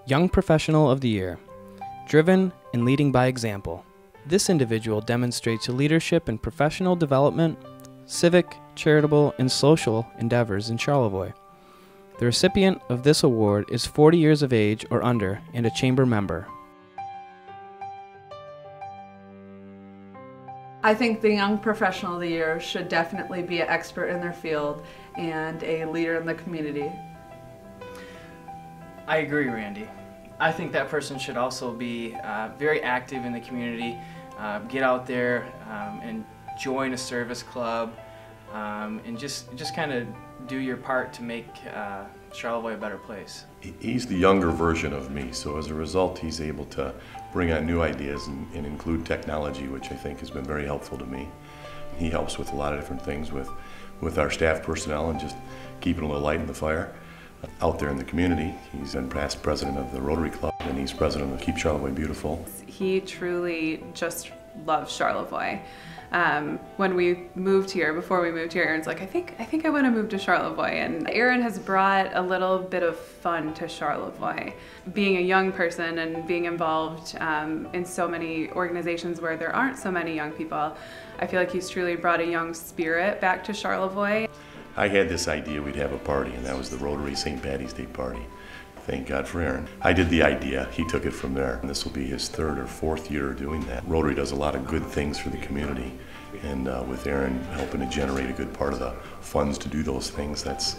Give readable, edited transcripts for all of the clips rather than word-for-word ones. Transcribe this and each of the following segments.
Young Professional of the Year. Driven and leading by example. This individual demonstrates leadership in professional development, civic, charitable, and social endeavors in Charlevoix. The recipient of this award is 40 years of age or under and a chamber member. I think the Young Professional of the Year should definitely be an expert in their field and a leader in the community. I agree, Randy. I think that person should also be very active in the community, get out there and join a service club, and just kind of do your part to make Charlevoix a better place. He's the younger version of me, so as a result he's able to bring on new ideas and include technology, which I think has been very helpful to me. He helps with a lot of different things with our staff personnel and just keeping a little light in the fire. Out there in the community, he's been past president of the Rotary Club and he's president of Keep Charlevoix Beautiful. He truly just loves Charlevoix. When we moved here, before we moved here, Aaron's like, I think I want to move to Charlevoix. And Aaron has brought a little bit of fun to Charlevoix. Being a young person and being involved in so many organizations where there aren't so many young people, I feel like he's truly brought a young spirit back to Charlevoix. I had this idea we'd have a party, and that was the Rotary St. Patty's Day party. Thank God for Aaron. I did the idea, he took it from there, and this will be his third or fourth year doing that. Rotary does a lot of good things for the community, and with Aaron helping to generate a good part of the funds to do those things, that's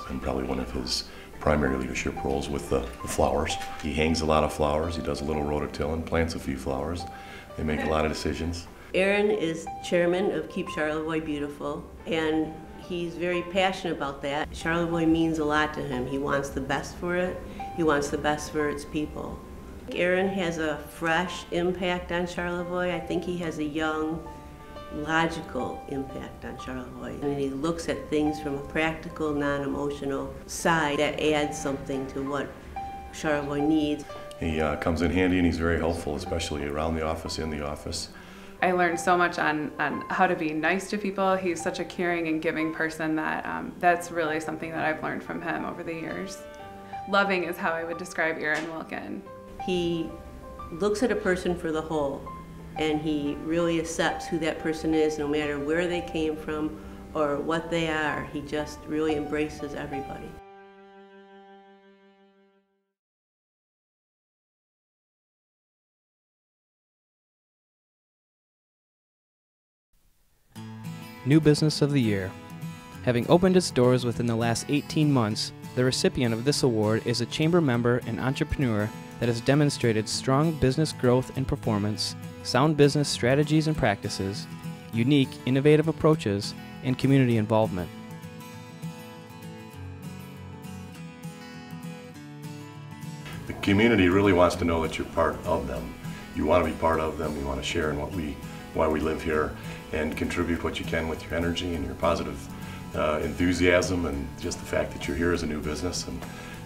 been probably one of his primary leadership roles with the flowers. He hangs a lot of flowers, he does a little rototillin, plants a few flowers. They make a lot of decisions. Aaron is chairman of Keep Charlevoix Beautiful, and he's very passionate about that. Charlevoix means a lot to him. He wants the best for it. He wants the best for its people. Aaron has a fresh impact on Charlevoix. I think he has a young, logical impact on Charlevoix. And he looks at things from a practical, non-emotional side that adds something to what Charlevoix needs. He comes in handy and he's very helpful, especially around the office, in the office. I learned so much on how to be nice to people. He's such a caring and giving person that that's really something that I've learned from him over the years. Loving is how I would describe Aaron Wilkin. He looks at a person for the whole, and he really accepts who that person is, no matter where they came from or what they are. He just really embraces everybody. New Business of the Year. Having opened its doors within the last 18 months, the recipient of this award is a chamber member and entrepreneur that has demonstrated strong business growth and performance, sound business strategies and practices, unique, innovative approaches, and community involvement. The community really wants to know that you're part of them. You want to be part of them, you want to share in why we live here, and contribute what you can with your energy and your positive enthusiasm and just the fact that you're here as a new business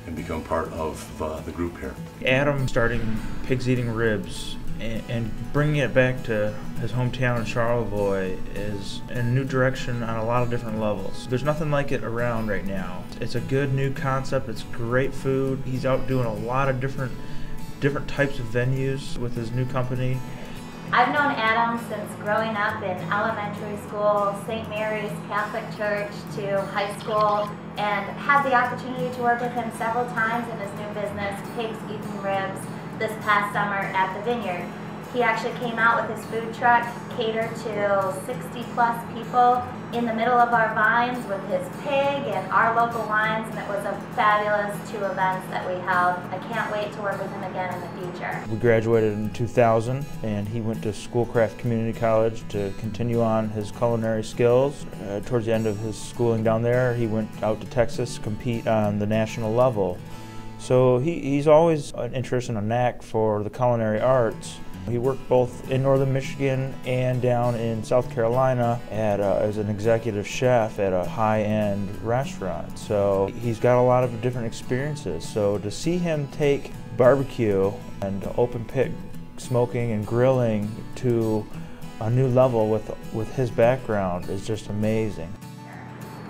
and become part of the group here. Adam starting Pigs Eating Ribs and bringing it back to his hometown in Charlevoix is in a new direction on a lot of different levels. There's nothing like it around right now. It's a good new concept, it's great food. He's out doing a lot of different types of venues with his new company. I've known Adam since growing up in elementary school, St. Mary's Catholic Church, to high school, and had the opportunity to work with him several times in his new business, Pigs Eating Ribs, this past summer at the Vineyard. He actually came out with his food truck, catered to 60+ people in the middle of our vines with his pig and our local wines, and it was a fabulous 2 events that we held. I can't wait to work with him again in the future. We graduated in 2000 and he went to Schoolcraft Community College to continue on his culinary skills. Towards the end of his schooling down there, he went out to Texas to compete on the national level. So he's always an interest and a knack for the culinary arts. He worked both in northern Michigan and down in South Carolina as an executive chef at a high-end restaurant. So he's got a lot of different experiences. So to see him take barbecue and open pit smoking and grilling to a new level with his background is just amazing.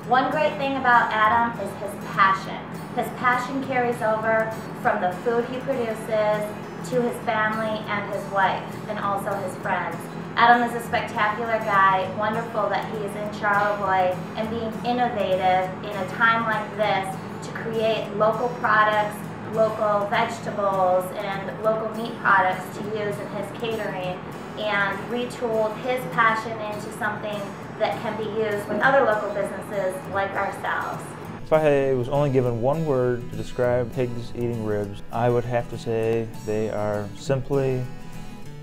One great thing about Adam is his passion. His passion carries over from the food he produces to his family and his wife, and also his friends. Adam is a spectacular guy, wonderful that he is in Charlevoix and being innovative in a time like this to create local products, local vegetables, and local meat products to use in his catering, and retooled his passion into something that can be used with other local businesses like ourselves. If I was only given one word to describe pigs eating ribs, I would have to say they are simply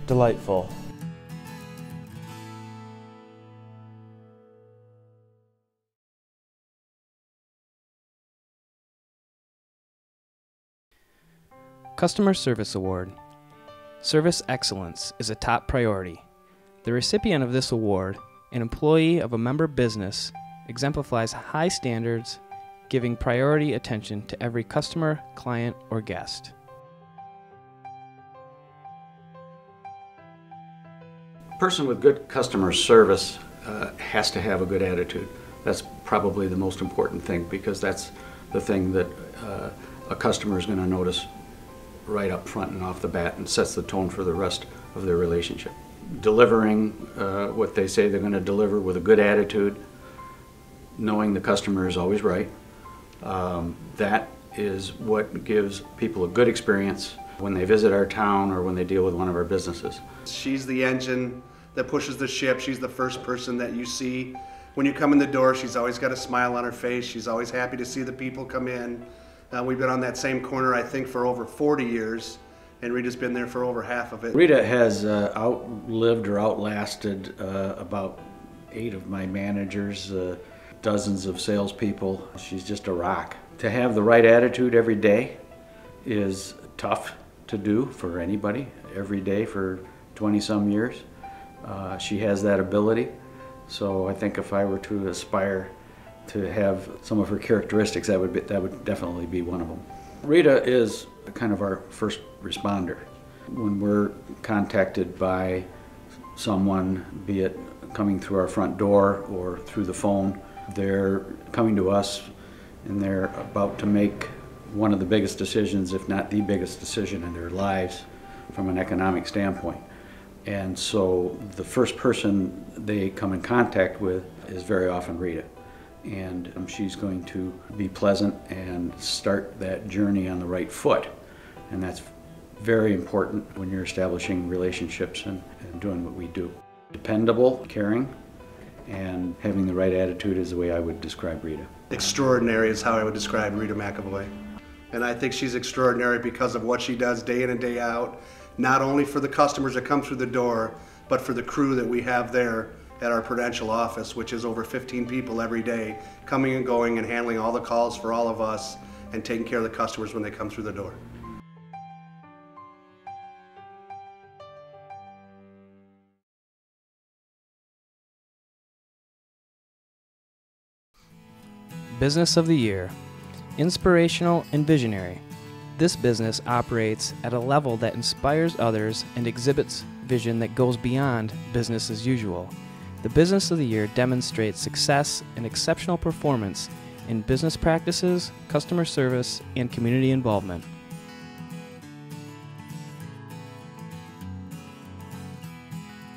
delightful. Customer Service Award. Service excellence is a top priority. The recipient of this award, an employee of a member business, exemplifies high standards, giving priority attention to every customer, client, or guest. A person with good customer service has to have a good attitude. That's probably the most important thing, because that's the thing that a customer is going to notice right up front and off the bat, and sets the tone for the rest of their relationship. Delivering what they say they're going to deliver with a good attitude, knowing the customer is always right. That is what gives people a good experience when they visit our town or when they deal with one of our businesses. She's the engine that pushes the ship. She's the first person that you see when you come in the door. She's always got a smile on her face. She's always happy to see the people come in. We've been on that same corner, I think, for over 40 years, and Rita's been there for over half of it. Rita has outlived or outlasted about 8 of my managers, dozens of salespeople. She's just a rock. To have the right attitude every day is tough to do for anybody, every day for 20-some years. She has that ability, so I think if I were to aspire to have some of her characteristics, that would definitely be one of them. Rita is kind of our first responder. When we're contacted by someone, be it coming through our front door or through the phone, they're coming to us and they're about to make one of the biggest decisions, if not the biggest decision in their lives from an economic standpoint. And so the first person they come in contact with is very often Rita. And she's going to be pleasant and start that journey on the right foot. And that's very important when you're establishing relationships and doing what we do. Dependable, caring, and having the right attitude is the way I would describe Rita. Extraordinary is how I would describe Rita McAvoy. And I think she's extraordinary because of what she does day in and day out, not only for the customers that come through the door, but for the crew that we have there at our Prudential office, which is over 15 people every day, coming and going and handling all the calls for all of us and taking care of the customers when they come through the door. Business of the Year. Inspirational and visionary. This business operates at a level that inspires others and exhibits vision that goes beyond business as usual. The Business of the Year demonstrates success and exceptional performance in business practices, customer service, and community involvement.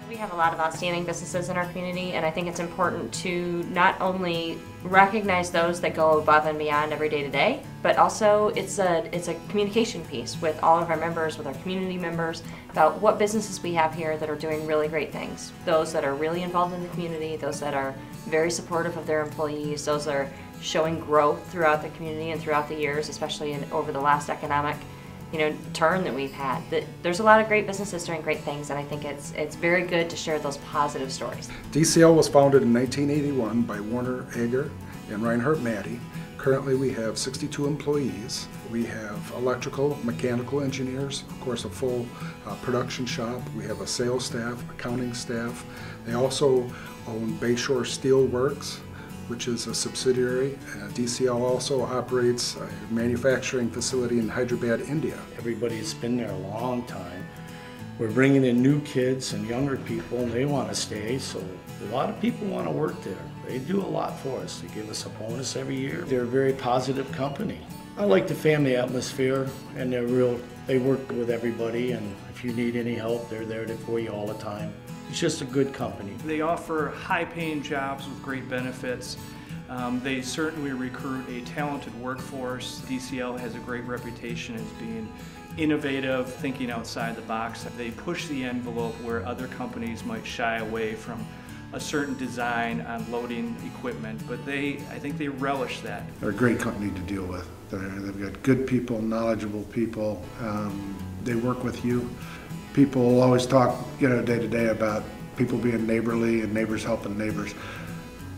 We have a lot of outstanding businesses in our community, and I think it's important to not only recognize those that go above and beyond every day to day, but also it's a communication piece with all of our members, with our community members, about what businesses we have here that are doing really great things. Those that are really involved in the community, those that are very supportive of their employees, those that are showing growth throughout the community and throughout the years, especially over the last economic turn that we've had. There's a lot of great businesses doing great things, and I think it's very good to share those positive stories. DCL was founded in 1981 by Warner Ager and Reinhard Maddie. Currently we have 62 employees. We have electrical, mechanical engineers, of course a full production shop. We have a sales staff, accounting staff. They also own Bayshore Steel Works, which is a subsidiary. DCL also operates a manufacturing facility in Hyderabad, India. Everybody's been there a long time. We're bringing in new kids and younger people, and they want to stay, so a lot of people want to work there. They do a lot for us. They give us a bonus every year. They're a very positive company. I like the family atmosphere, and they work with everybody, and if you need any help, they're there for you all the time. It's just a good company. They offer high-paying jobs with great benefits. They certainly recruit a talented workforce. DCL has a great reputation as being innovative, thinking outside the box. They push the envelope where other companies might shy away from a certain design on loading equipment, but I think they relish that. They're a great company to deal with. They've got good people, knowledgeable people. They work with you. People always talk, day to day about people being neighborly and neighbors helping neighbors.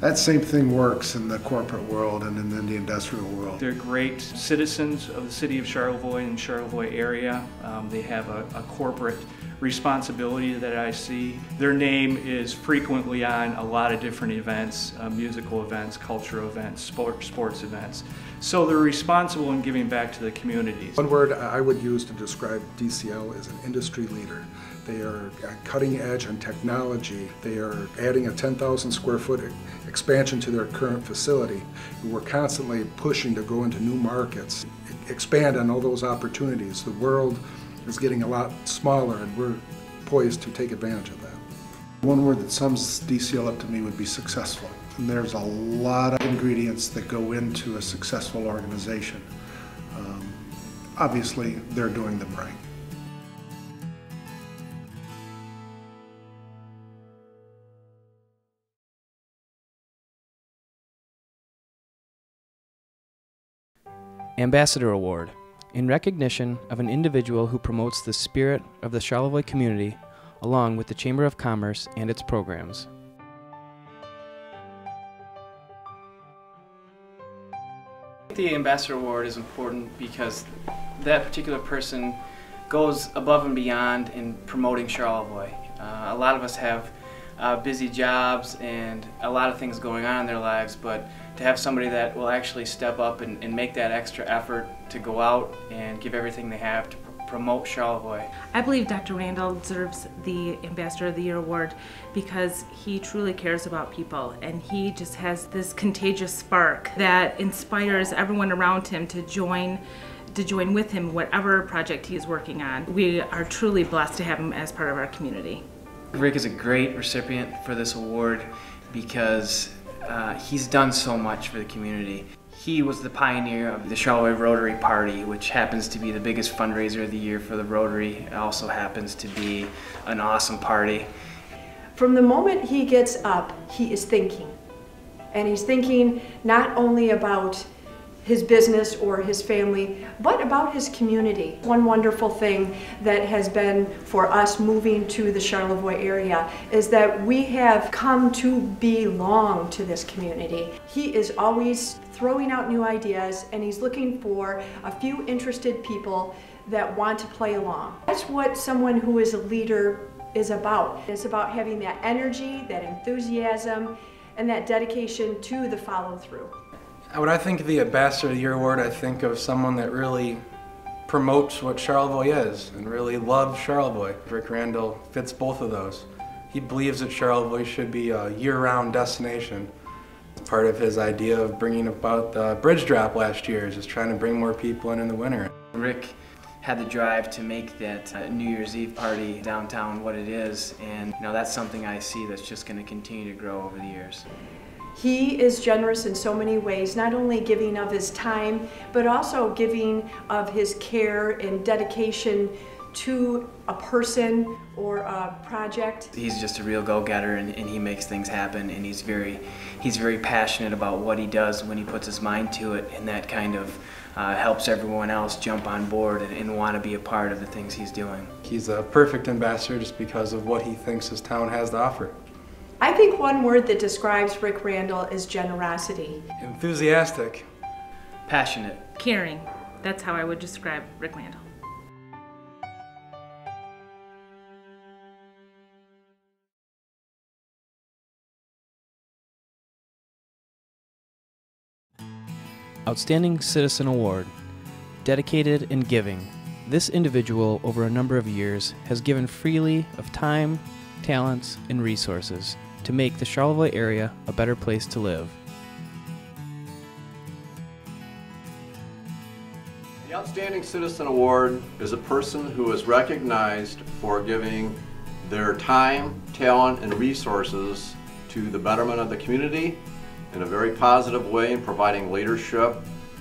That same thing works in the corporate world and in the industrial world. They're great citizens of the city of Charlevoix and Charlevoix area. They have a corporate responsibility that I see. Their name is frequently on a lot of different events, musical events, cultural events, sports events. So they're responsible in giving back to the communities. One word I would use to describe DCL is an industry leader. They are cutting edge on technology. They are adding a 10,000 square foot expansion to their current facility. We're constantly pushing to go into new markets, expand on all those opportunities. The world is getting a lot smaller, and we're poised to take advantage of that. One word that sums DCL up to me would be successful. And there's a lot of ingredients that go into a successful organization. Obviously, they're doing them right. Ambassador Award, in recognition of an individual who promotes the spirit of the Charlevoix community along with the Chamber of Commerce and its programs. The Ambassador Award is important because that particular person goes above and beyond in promoting Charlevoix. A lot of us have busy jobs and a lot of things going on in their lives, but to have somebody that will actually step up and make that extra effort to go out and give everything they have to promote Charlevoix. I believe Dr. Randall deserves the Ambassador of the Year award because he truly cares about people, and he just has this contagious spark that inspires everyone around him to join with him whatever project he is working on. We are truly blessed to have him as part of our community. Rick is a great recipient for this award because he's done so much for the community. He was the pioneer of the Charlevoix Rotary Party, which happens to be the biggest fundraiser of the year for the Rotary. It also happens to be an awesome party. From the moment he gets up, he is thinking. And he's thinking not only about his business or his family, but about his community. One wonderful thing that has been for us moving to the Charlevoix area is that we have come to belong to this community. He is always throwing out new ideas, and he's looking for a few interested people that want to play along. That's what someone who is a leader is about. It's about having that energy, that enthusiasm, and that dedication to the follow-through. When I think of the Ambassador of the Year award, I think of someone that really promotes what Charlevoix is and really loves Charlevoix. Rick Randall fits both of those. He believes that Charlevoix should be a year-round destination. Part of his idea of bringing about the bridge drop last year is just trying to bring more people in the winter. Rick had the drive to make that New Year's Eve party downtown what it is, and that's something I see that's just going to continue to grow over the years. He is generous in so many ways, not only giving of his time, but also giving of his care and dedication to a person or a project. He's just a real go-getter, and he makes things happen, and he's very passionate about what he does when he puts his mind to it, and that kind of helps everyone else jump on board and want to be a part of the things he's doing. He's a perfect ambassador just because of what he thinks his town has to offer. I think one word that describes Rick Randall is generosity. Enthusiastic. Passionate. Caring. That's how I would describe Rick Randall. Outstanding Citizen Award, dedicated and giving. This individual over a number of years has given freely of time, talents, and resources to make the Charlevoix area a better place to live. Outstanding Citizen Award is a person who is recognized for giving their time, talent, and resources to the betterment of the community in a very positive way and providing leadership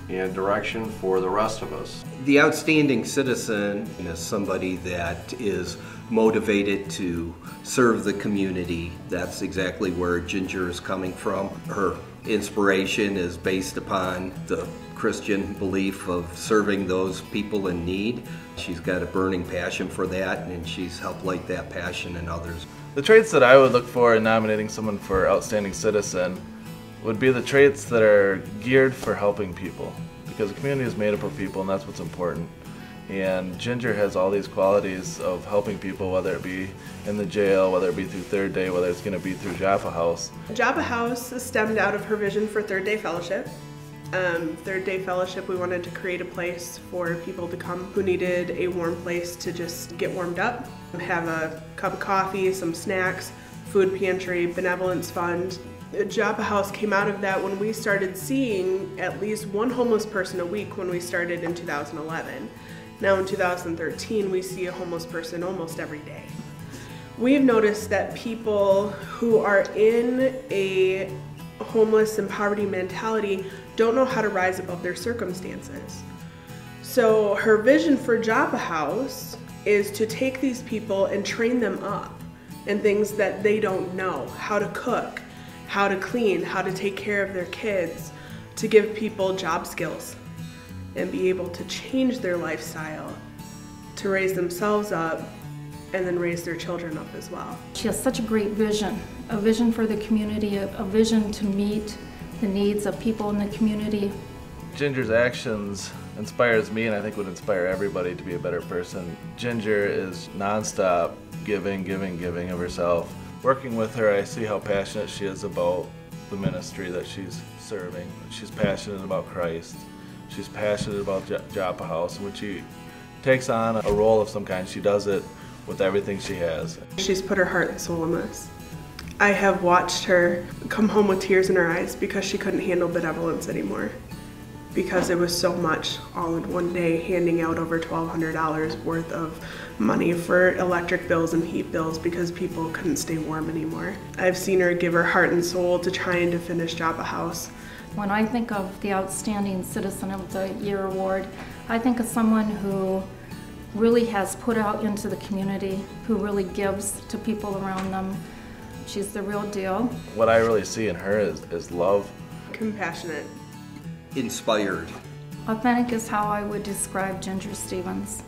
and direction for the rest of us. The outstanding citizen is somebody that is motivated to serve the community. That's exactly where Ginger is coming from. Her inspiration is based upon the Christian belief of serving those people in need. She's got a burning passion for that, and she's helped light that passion in others. The traits that I would look for in nominating someone for Outstanding Citizen would be the traits that are geared for helping people, because the community is made up of people and that's what's important. And Ginger has all these qualities of helping people, whether it be in the jail, whether it be through Third Day, whether it's going to be through Joppa House. Joppa House stemmed out of her vision for Third Day Fellowship. Third Day Fellowship, we wanted to create a place for people to come who needed a warm place to just get warmed up, have a cup of coffee, some snacks, food pantry, benevolence fund. Joppa House came out of that when we started seeing at least one homeless person a week when we started in 2011. Now in 2013, we see a homeless person almost every day. We've noticed that people who are in a homeless and poverty mentality don't know how to rise above their circumstances. So her vision for Joppa House is to take these people and train them up in things that they don't know, how to cook, how to clean, how to take care of their kids, to give people job skills and be able to change their lifestyle, to raise themselves up and then raise their children up as well. She has such a great vision, a vision for the community, a vision to meet the needs of people in the community. Ginger's actions inspires me, and I think would inspire everybody to be a better person. Ginger is nonstop giving of herself. Working with her, I see how passionate she is about the ministry that she's serving. She's passionate about Christ. She's passionate about Joppa House. When she takes on a role of some kind, she does it with everything she has. She's put her heart and soul in this. I have watched her come home with tears in her eyes because she couldn't handle benevolence anymore, because it was so much all in one day, handing out over $1,200 worth of money for electric bills and heat bills because people couldn't stay warm anymore. I've seen her give her heart and soul to trying to finish Joppa House. When I think of the Outstanding Citizen of the Year award, I think of someone who really has put out into the community, who really gives to people around them. She's the real deal. What I really see in her is love. Compassionate. Inspired. Authentic is how I would describe Ginger Stevens.